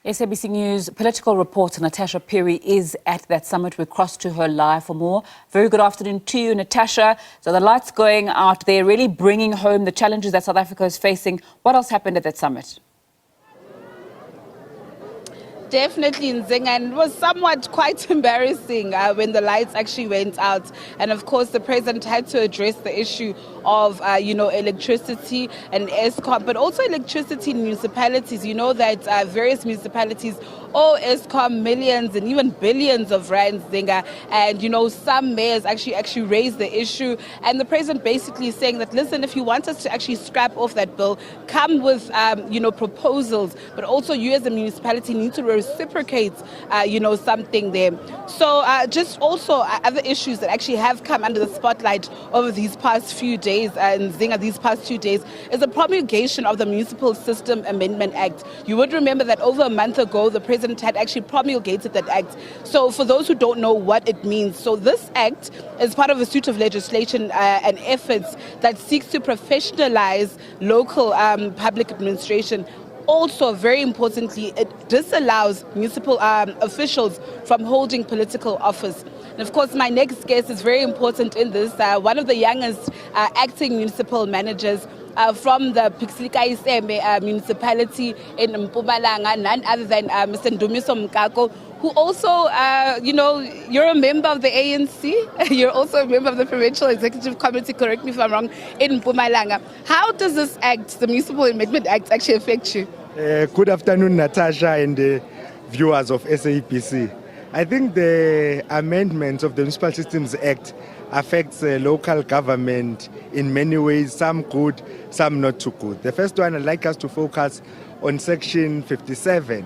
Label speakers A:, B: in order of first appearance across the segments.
A: SABC News political reporter Natasha Phiri is at that summit. We cross to her live for more. Very good afternoon to you, Natasha. So the lights going out there, really bringing home the challenges that South Africa is facing. What else happened at that summit?
B: Definitely, Nzinga, and it was somewhat quite embarrassing when the lights actually went out. And of course, the president had to address the issue of, electricity and Eskom, but also electricity in municipalities. You know that various municipalities owe Eskom millions and even billions of rands, Nzinga. And, some mayors actually raised the issue. And the president basically saying that, listen, if you want us to actually scrap off that bill, come with, proposals. But also you as a municipality need to reciprocate, something there. So just also other issues that actually have come under the spotlight over these past few days, and Nzinga, these past 2 days, is the promulgation of the Municipal Systems Amendment Act. You would remember that over a month ago, the president had actually promulgated that act. So for those who don't know what it means, so this act is part of a suite of legislation and efforts that seeks to professionalize local public administration. Also, very importantly, it disallows municipal officials from holding political office. And of course, my next guest is very important in this. One of the youngest acting municipal managers from the Phiri municipality in Mpumalanga, none other than Mr. Ndumiso Mokako, who also, you're a member of the ANC. You're also a member of the Provincial Executive Committee, correct me if I'm wrong, in Mpumalanga. How does this act, the Municipal Amendment Act, actually affect you?
C: Good afternoon, Natasha and the viewers of SABC. I think the amendments of the Municipal Systems Act affects local government in many ways, some good, some not too good. The first one, I'd like us to focus on Section 57,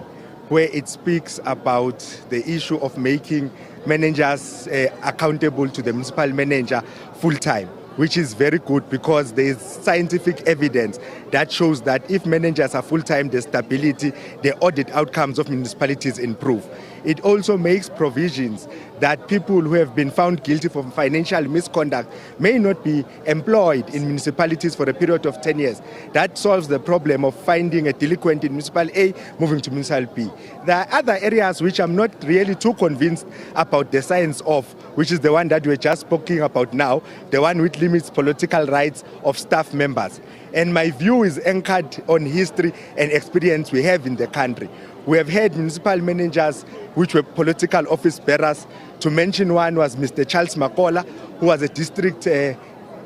C: where it speaks about the issue of making managers accountable to the municipal manager full-time, which is very good because there is scientific evidence that shows that if managers are full-time, the stability, the audit outcomes of municipalities improve. It also makes provisions that people who have been found guilty for financial misconduct may not be employed in municipalities for a period of 10 years. That solves the problem of finding a delinquent in municipal A moving to municipal B. There are other areas which I'm not really too convinced about the science of, which is the one that we're just speaking about now, the one which limits political rights of staff members. And my view is anchored on history and experience we have in the country. We have had municipal managers which were political office bearers. To mention one was Mr. Charles Makola, who was a district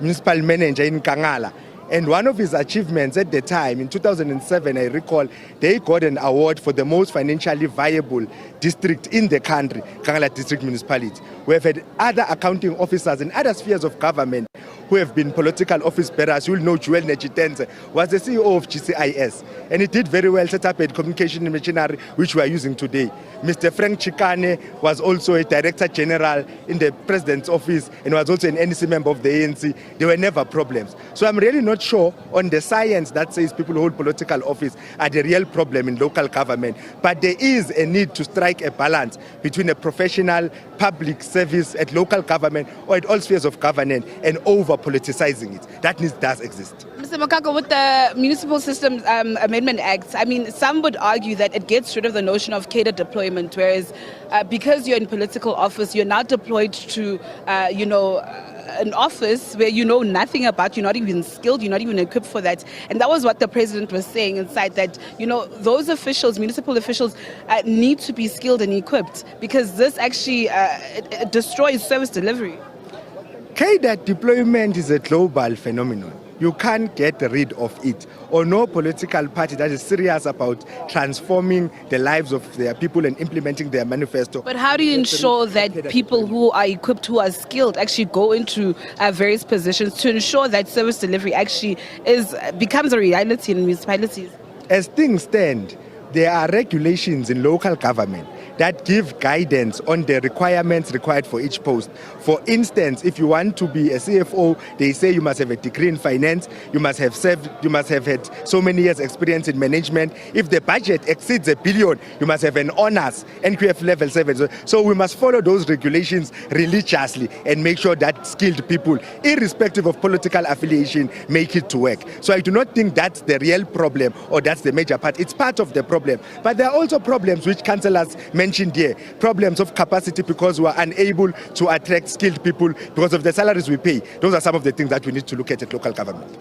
C: municipal manager in Kangala. And one of his achievements at the time, in 2007, I recall, they got an award for the most financially viable district in the country, Kangala District Municipality. We have had other accounting officers in other spheres of government who have been political office bearers. You will know Joel Nechitenze was the CEO of GCIS, and he did very well, set up a communication machinery which we are using today. Mr. Frank Chikane was also a Director General in the President's office and was also an NEC member of the ANC. There were never problems. So I'm really not sure on the science that says people who hold political office are the real problem in local government. But there is a need to strike a balance between a professional public service at local government or at all spheres of government and over-politicizing it. That need does exist.
B: Mr. Mokako, with the Municipal Systems Amendment Act, some would argue that it gets rid of the notion of cadre deployment, whereas because you're in political office, you're now deployed to, an office where you know nothing about, you're not even skilled, you're not even equipped for that. And that was what the president was saying inside, that, those officials, municipal officials, need to be skilled and equipped, because this actually it destroys service delivery.
C: Cadre deployment is a global phenomenon. You can't get rid of it, or no political party that is serious about transforming the lives of their people and implementing their manifesto.
B: But how do you ensure that people who are equipped, who are skilled, actually go into various positions to ensure that service delivery actually becomes a reality in municipalities?
C: As things stand, there are regulations in local government that give guidance on the requirements required for each post. For instance, if you want to be a CFO, they say you must have a degree in finance, you must have had so many years experience in management. If the budget exceeds $1 billion, you must have an honors, NQF level 7. So we must follow those regulations religiously and make sure that skilled people, irrespective of political affiliation, make it to work. So I do not think that's the real problem or that's the major part. It's part of the problem. But there are also problems which councillors mentioned here. Problems of capacity because we are unable to attract skilled people because of the salaries we pay. Those are some of the things that we need to look at local government.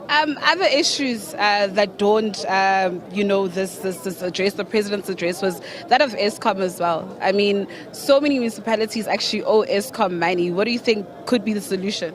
B: Other issues that don't, this address, the president's address, was that of ESCOM as well. I mean, so many municipalities actually owe ESCOM money. What do you think could be the solution?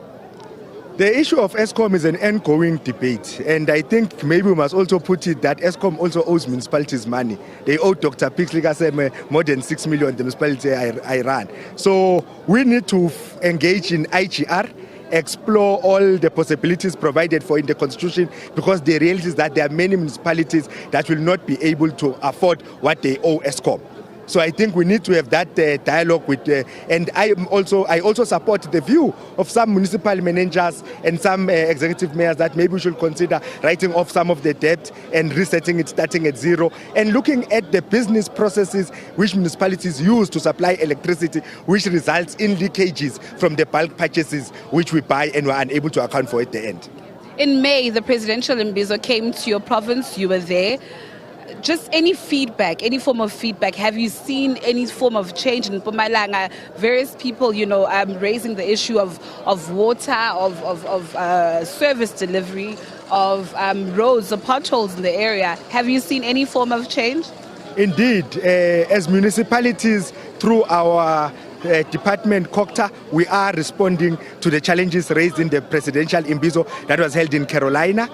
C: The issue of ESCOM is an ongoing debate, and I think maybe we must also put it that ESCOM also owes municipalities money. They owe Dr. Pixley more than 6 million, the municipality I run. So we need to engage in IGR, explore all the possibilities provided for in the constitution, because the reality is that there are many municipalities that will not be able to afford what they owe ESCOM. So I think we need to have that dialogue with, and I also support the view of some municipal managers and some executive mayors that maybe we should consider writing off some of the debt and resetting it, starting at zero, and looking at the business processes which municipalities use to supply electricity, which results in leakages from the bulk purchases which we buy and we're unable to account for at the end.
B: In May, the presidential Ndumiso came to your province. You were there. Just any feedback, any form of feedback. Have you seen any form of change in Mpumalanga? Various people, raising the issue of water, of service delivery, of roads, the potholes in the area. Have you seen any form of change?
C: Indeed, as municipalities, through our department COGTA, we are responding to the challenges raised in the presidential Ndumiso that was held in Carolina.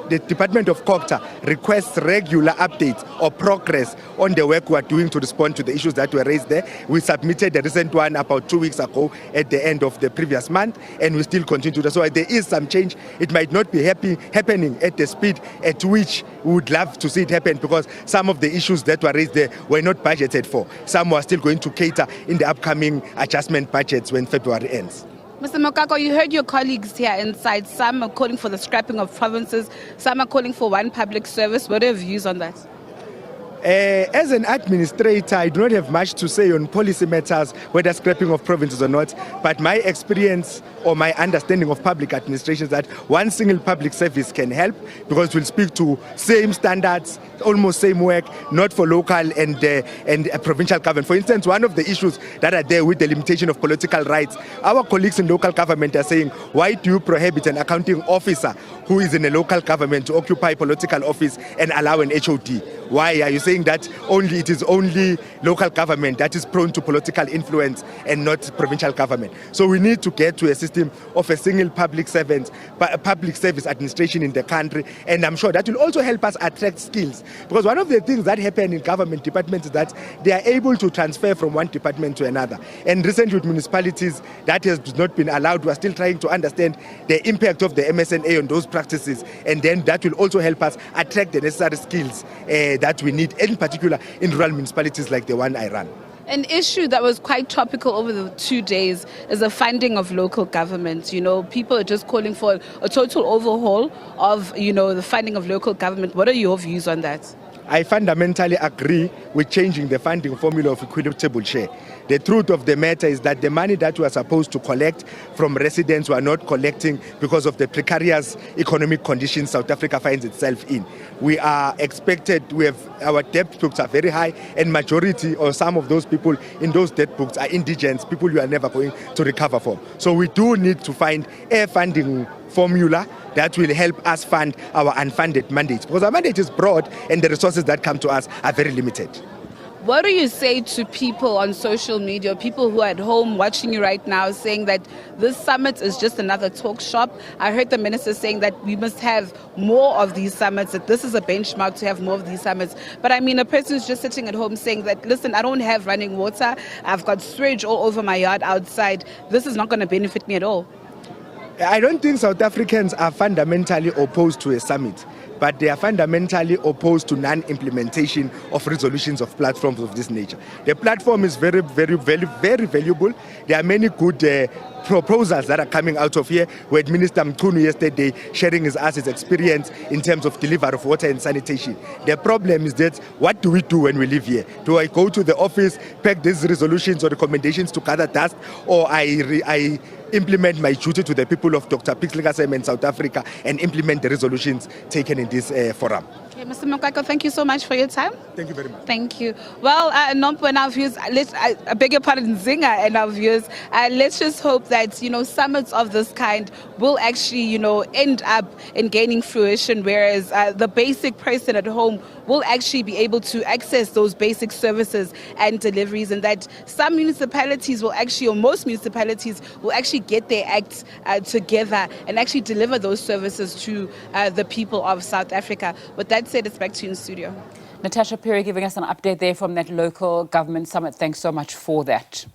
C: The Department of COGTA requests regular updates or progress on the work we are doing to respond to the issues that were raised there. We submitted a recent one about 2 weeks ago at the end of the previous month, and we still continue to do that. So there is some change. It might not be happening at the speed at which we would love to see it happen, because some of the issues that were raised there were not budgeted for. Some were still going to cater in the upcoming adjustment budgets when February ends.
B: Mr. Mokako, you heard your colleagues here inside. Some are calling for the scrapping of provinces. Some are calling for one public service. What are your views on that?
C: As an administrator, I do not have much to say on policy matters, whether scrapping of provinces or not. But my experience or my understanding of public administration is that one single public service can help, because it will speak to same standards, almost same work, not for local and provincial government. For instance, one of the issues that are there with the limitation of political rights, our colleagues in local government are saying, why do you prohibit an accounting officer who is in a local government to occupy political office and allow an HOD? Why are you saying that it is only local government that is prone to political influence and not provincial government? So we need to get to a system of a single public service administration in the country, and I'm sure that will also help us attract skills. Because one of the things that happen in government departments is that they are able to transfer from one department to another. And recently with municipalities, that has not been allowed. We are still trying to understand the impact of the MSNA on those practices, and then that will also help us attract the necessary skills that we need, in particular in rural municipalities like the one I run.
B: An issue that was quite topical over the 2 days is the funding of local government. People are just calling for a total overhaul of, the funding of local government. What are your views on that?
C: I fundamentally agree with changing the funding formula of equitable share. The truth of the matter is that the money that we are supposed to collect from residents we are not collecting because of the precarious economic conditions South Africa finds itself in. We are expected, our debt books are very high, and majority or some of those people in those debt books are indigents, people you are never going to recover from. So we do need to find a funding formula that will help us fund our unfunded mandates, because our mandate is broad and the resources that come to us are very limited.
B: What do you say to people on social media, people who are at home watching you right now, saying that this summit is just another talk shop? I heard the minister saying that we must have more of these summits, that this is a benchmark to have more of these summits. But I mean, a person is just sitting at home saying that, listen, I don't have running water, I've got sewage all over my yard outside, this is not going to benefit me at all.
C: I don't think South Africans are fundamentally opposed to a summit. but they are fundamentally opposed to non-implementation of resolutions of platforms of this nature. The platform is very, very, very, very valuable. There are many good proposals that are coming out of here. We had Minister Mkunu yesterday sharing his experience in terms of delivery of water and sanitation. The problem is that what do we do when we live here? Do I go to the office, pack these resolutions or recommendations to gather dust, or I implement my duty to the people of Dr. Pixley in South Africa and implement the resolutions taken in this forum?
B: Okay, Mr. Mokako, thank you so much for your time.
C: Thank you very much.
B: Thank you. Well, Nompo and our viewers, I beg your pardon, Zinga and our viewers, let's just hope that, summits of this kind will actually, end up in gaining fruition, whereas the basic person at home will actually be able to access those basic services and deliveries, and that some municipalities will actually, or most municipalities will actually get their acts together and actually deliver those services to the people of South Africa. With that said, it's back to you in the studio.
A: Natasha Phiri giving us an update there from that local government summit. Thanks so much for that.